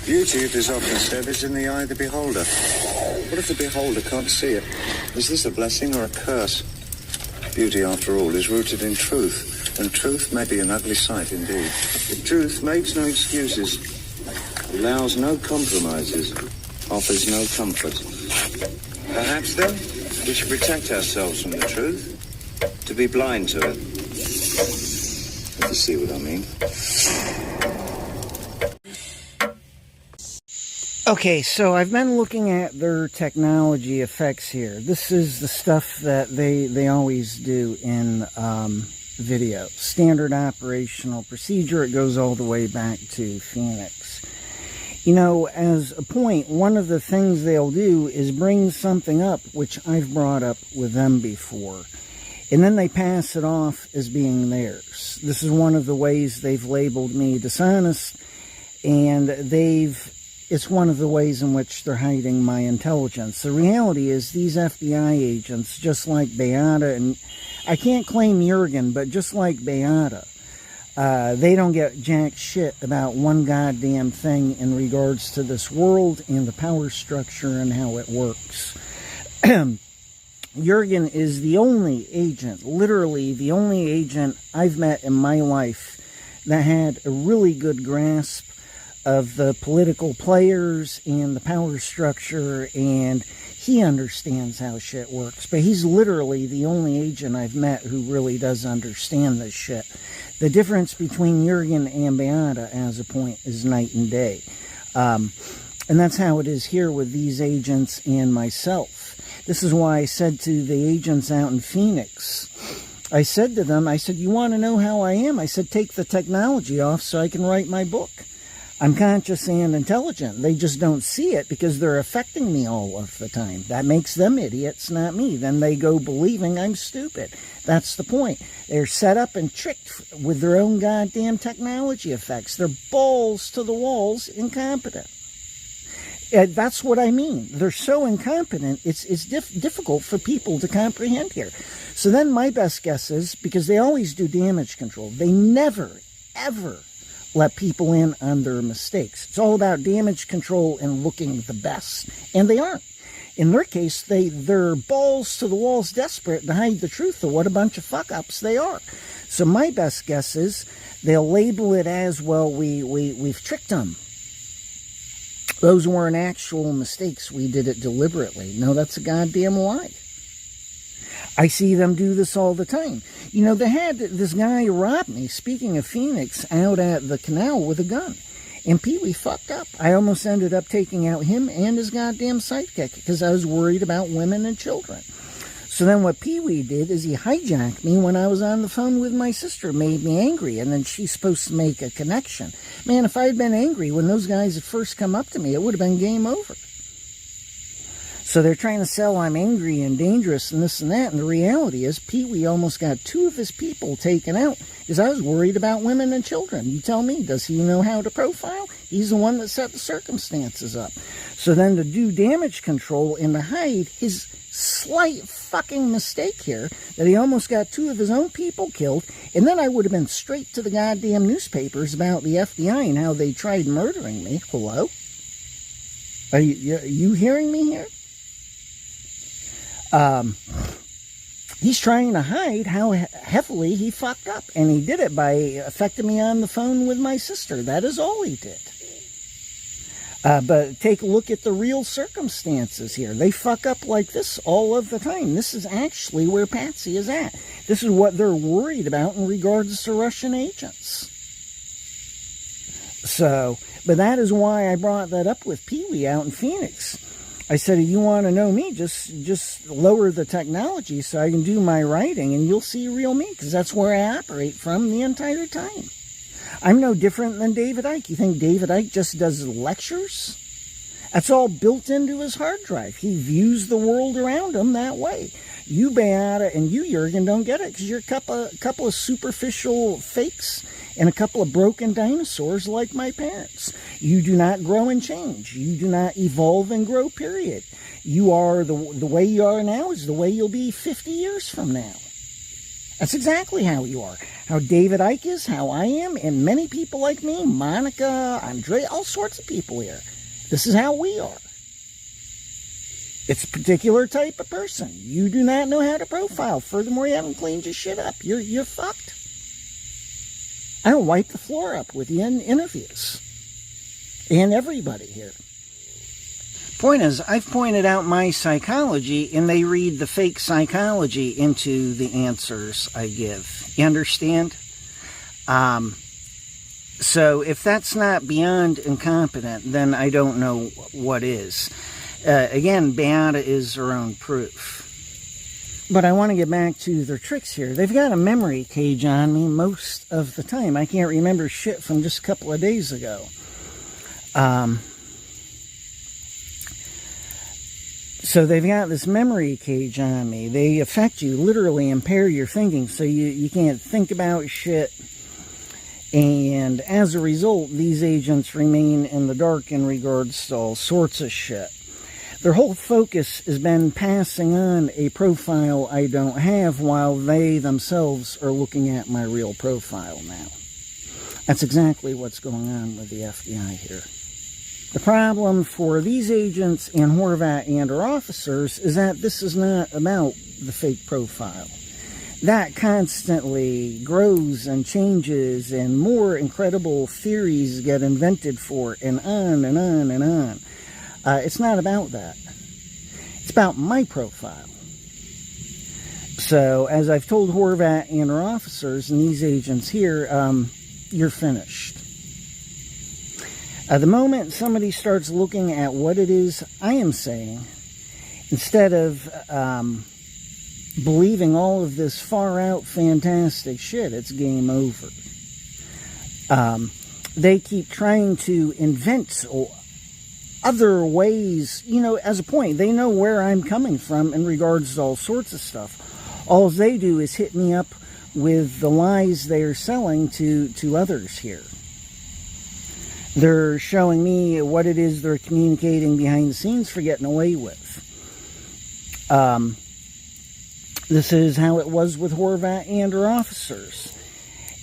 Beauty, it is often said, is in the eye of the beholder. What if the beholder can't see it? Is this a blessing or a curse? Beauty, after all, is rooted in truth, and truth may be an ugly sight indeed. Truth makes no excuses, allows no compromises, offers no comfort. Perhaps, then, we should protect ourselves from the truth, to be blind to it. If you see what I mean. Okay, so I've been looking at their technology effects here. This is the stuff that they always do in video. Standard operational procedure. It goes all the way back to Phoenix. You know, as a point, one of the things they'll do is bring something up which I've brought up with them before. And then they pass it off as being theirs. This is one of the ways they've labeled me dishonest, and it's one of the ways in which they're hiding my intelligence. The reality is these FBI agents, just like Beata, and I can't claim Jurgen, but just like Beata, they don't get jack shit about one goddamn thing in regards to this world and the power structure and how it works. Jurgen is the only agent, literally the only agent I've met in my life that had a really good grasp of the political players and the power structure, and he understands how shit works. But he's literally the only agent I've met who really does understand this shit. The difference between Jurgen and Beata, as a point, is night and day. And that's how it is here with these agents and myself. This is why I said to the agents out in Phoenix, I said to them, I said, you want to know how I am? I said, take the technology off so I can write my book. I'm conscious and intelligent. They just don't see it because they're affecting me all of the time. That makes them idiots, not me. Then they go believing I'm stupid. That's the point. They're set up and tricked with their own goddamn technology effects. They're balls to the walls incompetent. That's what I mean. They're so incompetent, it's difficult for people to comprehend here. So then my best guess is, because they always do damage control, they never, ever let people in on their mistakes. It's all about damage control and looking the best. And they aren't. In their case, they're balls to the walls desperate to hide the truth of what a bunch of fuck-ups they are. So my best guess is they'll label it as, well, we've tricked them. Those weren't actual mistakes. We did it deliberately. No, that's a goddamn lie. I see them do this all the time. You know, they had this guy rob me, speaking of Phoenix, out at the canal with a gun. And Pee-wee fucked up. I almost ended up taking out him and his goddamn sidekick because I was worried about women and children. So then what Pee-wee did is he hijacked me when I was on the phone with my sister, made me angry, and then she's supposed to make a connection. Man, if I had been angry when those guys had first come up to me, it would have been game over. So they're trying to sell I'm angry and dangerous and this and that, and the reality is Pee-wee almost got 2 of his people taken out because I was worried about women and children. You tell me, does he know how to profile? He's the one that set the circumstances up. So then to do damage control and to hide his slight fucking mistake here, that he almost got 2 of his own people killed, and then I would have been straight to the goddamn newspapers about the FBI and how they tried murdering me. Hello? Are you hearing me here? He's trying to hide how heavily he fucked up, and he did it by affecting me on the phone with my sister. That is all he did. But take a look at the real circumstances here. They fuck up like this all of the time. This is actually where Patsy is at. This is what they're worried about in regards to Russian agents. So, but that is why I brought that up with Pee-wee out in Phoenix. I said, if you want to know me, just lower the technology so I can do my writing and you'll see real me, because that's where I operate from the entire time. I'm no different than David Icke. You think David Icke just does lectures? That's all built into his hard drive. He views the world around him that way. You, Beata, and you, Jurgen, don't get it because you're a couple of superficial fakes and a couple of broken dinosaurs like my parents. You do not grow and change. You do not evolve and grow, period. You are the way you are now is the way you'll be 50 years from now. That's exactly how you are. How David Icke is, how I am, and many people like me, Monica, Andre, all sorts of people here. This is how we are. It's a particular type of person. You do not know how to profile. Furthermore, you haven't cleaned your shit up. You're fucked. I don't wipe the floor up with you in interviews. And everybody here. Point is, I've pointed out my psychology, and they read the fake psychology into the answers I give. You understand? So if that's not beyond incompetent, then I don't know what is. Again, Beata is her own proof. But I want to get back to their tricks here. They've got a memory cage on me most of the time. I can't remember shit from just a couple of days ago. So they've got this memory cage on me. They affect you, literally impair your thinking, so you can't think about shit. And as a result, these agents remain in the dark in regards to all sorts of shit. Their whole focus has been passing on a profile I don't have while they themselves are looking at my real profile now. That's exactly what's going on with the FBI here. The problem for these agents and Horvat and her officers is that this is not about the fake profile. That constantly grows and changes, and more incredible theories get invented for, and on and on and on. It's not about that. It's about my profile. So, as I've told Horvat and her officers and these agents here, you're finished. The moment somebody starts looking at what it is I am saying, instead of believing all of this far-out fantastic shit, it's game over. They keep trying to invent other ways, as a point. They know where I'm coming from in regards to all sorts of stuff. All they do is hit me up with the lies they are selling to others here. They're showing me what it is they're communicating behind the scenes for getting away with. This is how it was with Horvat and her officers.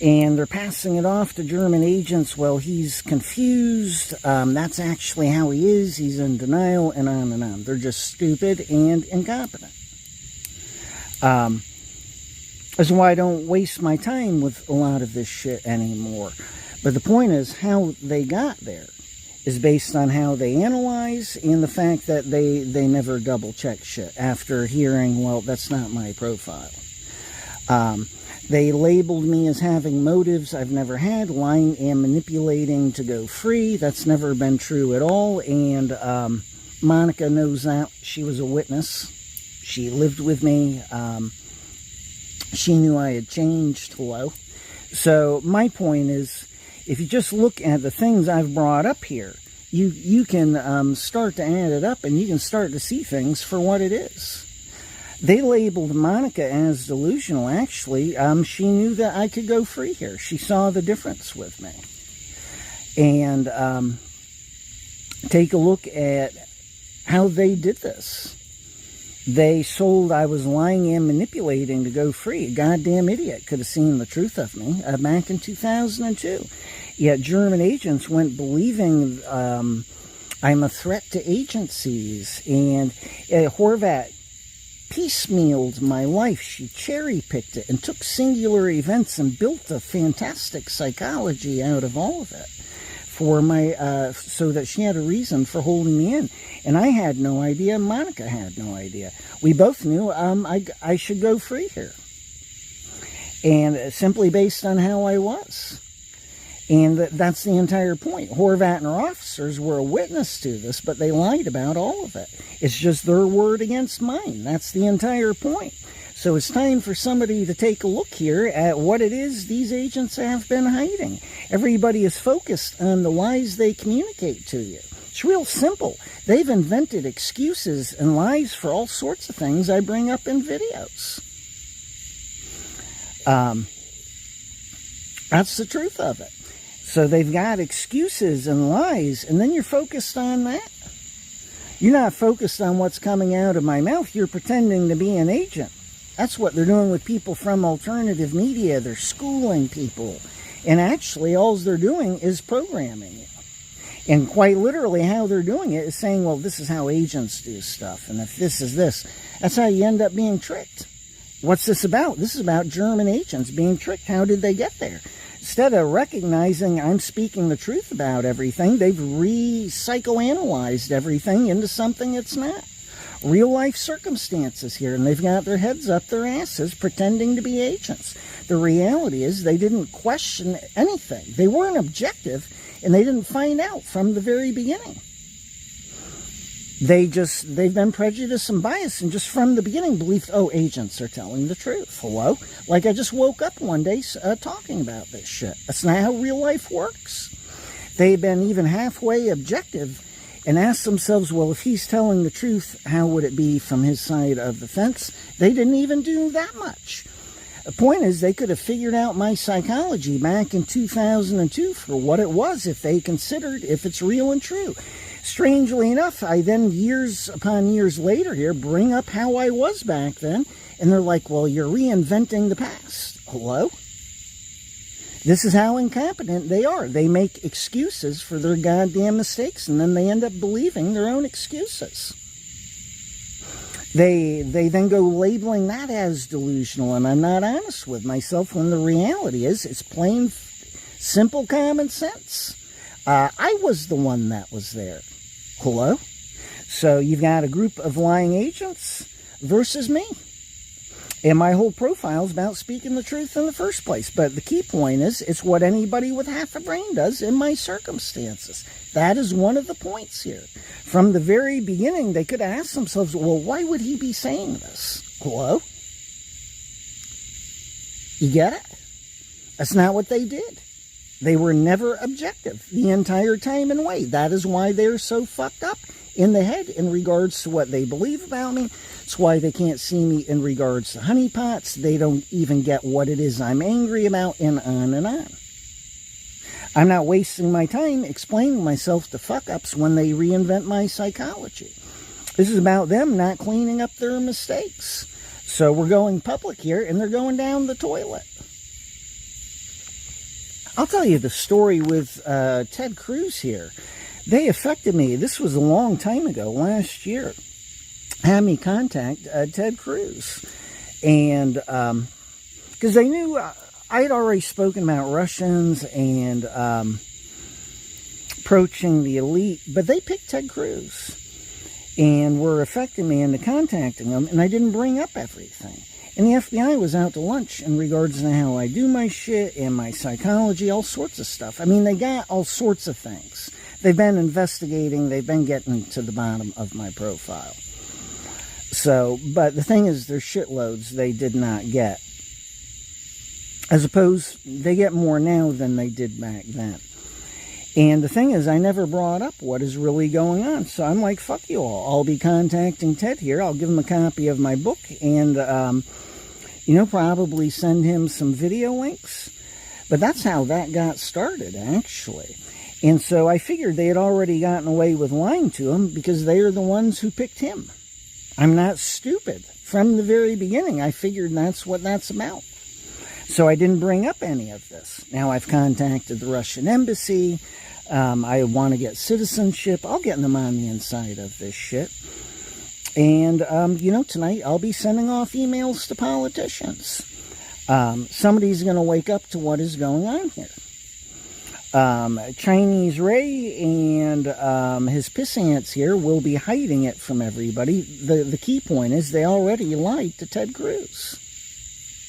And they're passing it off to German agents. Well, he's confused. That's actually how he is. He's in denial, and on and on. They're just stupid and incompetent. That's why I don't waste my time with a lot of this shit anymore. But the point is, how they got there is based on how they analyze and the fact that they never double-check shit after hearing, well, that's not my profile. They labeled me as having motives I've never had, lying and manipulating to go free. That's never been true at all, and Monica knows that. She was a witness. She lived with me. She knew I had changed. Hello. So my point is, if you just look at the things I've brought up here, you can start to add it up, and you can start to see things for what it is. They labeled Monica as delusional. Actually, she knew that I could go free here. She saw the difference with me. And take a look at how they did this. They sold I was lying and manipulating to go free. A goddamn idiot could have seen the truth of me back in 2002. Yet German agents went believing I'm a threat to agencies. And Horvat piecemealed my life. She cherry-picked it and took singular events and built a fantastic psychology out of all of it for my so that she had a reason for holding me in. And I had no idea. Monica had no idea. We both knew I should go free here. And simply based on how I was. And that's the entire point. Horvat and her officers were a witness to this, but they lied about all of it. It's just their word against mine. That's the entire point. So it's time for somebody to take a look here at what it is these agents have been hiding. Everybody is focused on the lies they communicate to you. It's real simple. They've invented excuses and lies for all sorts of things I bring up in videos. That's the truth of it. So they've got excuses and lies, and then you're focused on that. You're not focused on what's coming out of my mouth. You're pretending to be an agent. That's what they're doing with people from alternative media. They're schooling people. And actually, all they're doing is programming you. And quite literally, how they're doing it is saying, well, this is how agents do stuff. And if this is this, that's how you end up being tricked. What's this about? This is about German agents being tricked. How did they get there? Instead of recognizing I'm speaking the truth about everything, they've re-psychoanalyzed everything into something it's not. Real life circumstances here, and they've got their heads up their asses pretending to be agents. The reality is they didn't question anything. They weren't objective, and they didn't find out from the very beginning. They've been prejudiced and biased, and just from the beginning believed, oh, agents are telling the truth. Hello? Like I just woke up one day talking about this shit. That's not how real life works. They've been even halfway objective and asked themselves, well, if he's telling the truth, how would it be from his side of the fence? They didn't even do that much. The point is, they could have figured out my psychology back in 2002 for what it was if they considered if it's real and true. Strangely enough, I then, years upon years later here, bring up how I was back then, and they're like, well, you're reinventing the past. Hello? This is how incompetent they are. They make excuses for their goddamn mistakes, and then they end up believing their own excuses. They then go labeling that as delusional, and I'm not honest with myself when the reality is it's plain, simple common sense. I was the one that was there. Hello? So you've got a group of lying agents versus me. And my whole profile is about speaking the truth in the first place. But the key point is, it's what anybody with half a brain does in my circumstances. That is one of the points here. From the very beginning, they could ask themselves, well, why would he be saying this? Hello? You get it? That's not what they did. They were never objective the entire time and way. That is why they're so fucked up in the head in regards to what they believe about me. It's why they can't see me in regards to honeypots. They don't even get what it is I'm angry about, and on and on. I'm not wasting my time explaining myself to fuck-ups when they reinvent my psychology. This is about them not cleaning up their mistakes. So we're going public here, and they're going down the toilet. I'll tell you the story with Ted Cruz here. They affected me. This was a long time ago, last year. Had me contact Ted Cruz. And because they knew I had already spoken about Russians and approaching the elite, but they picked Ted Cruz and were affecting me into contacting them, and I didn't bring up everything. And the FBI was out to lunch in regards to how I do my shit and my psychology, all sorts of stuff. I mean, they got all sorts of things. They've been investigating. They've been getting to the bottom of my profile. So, but the thing is, there's shitloads they did not get. As opposed, they get more now than they did back then. And the thing is, I never brought up what is really going on. So I'm like, fuck you all. I'll be contacting Ted here. I'll give him a copy of my book and, probably send him some video links. But that's how that got started, actually. And so I figured they had already gotten away with lying to him because they are the ones who picked him. I'm not stupid. From the very beginning, I figured that's what that's about. So I didn't bring up any of this. Now I've contacted the Russian embassy. I want to get citizenship. I'll get them on the inside of this shit. And, tonight I'll be sending off emails to politicians. Somebody's going to wake up to what is going on here. Chinese Ray and his pissants here will be hiding it from everybody. The key point is they already lied to Ted Cruz.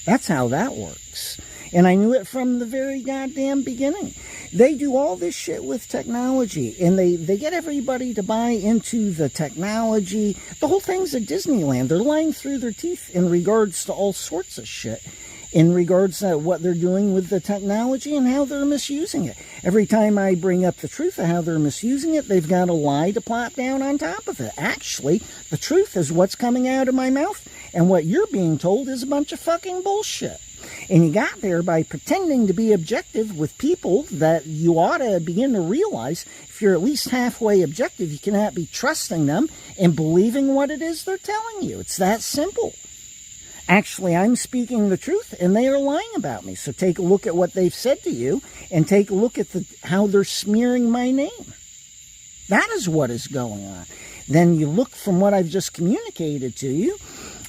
That's how that works. And I knew it from the very goddamn beginning. They do all this shit with technology, and they get everybody to buy into the technology. The whole thing's a Disneyland. They're lying through their teeth in regards to all sorts of shit, in regards to what they're doing with the technology and how they're misusing it. Every time I bring up the truth of how they're misusing it, they've got a lie to plop down on top of it. Actually, the truth is what's coming out of my mouth, and what you're being told is a bunch of fucking bullshit. And you got there by pretending to be objective with people that you ought to begin to realize if you're at least halfway objective, you cannot be trusting them and believing what it is they're telling you. It's that simple. Actually, I'm speaking the truth, and they are lying about me. So take a look at what they've said to you, and take a look at how they're smearing my name. That is what is going on. Then you look from what I've just communicated to you,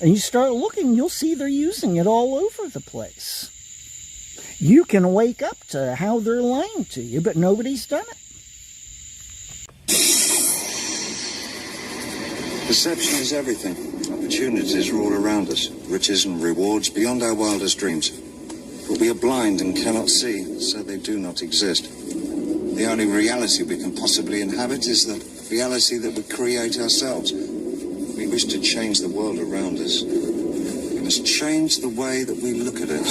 and you start looking, you'll see they're using it all over the place. You can wake up to how they're lying to you, but nobody's done it. Perception is everything. Opportunities are all around us, riches and rewards beyond our wildest dreams. But we are blind and cannot see, so they do not exist. The only reality we can possibly inhabit is the reality that we create ourselves. We wish to change the world around us. We must change the way that we look at it.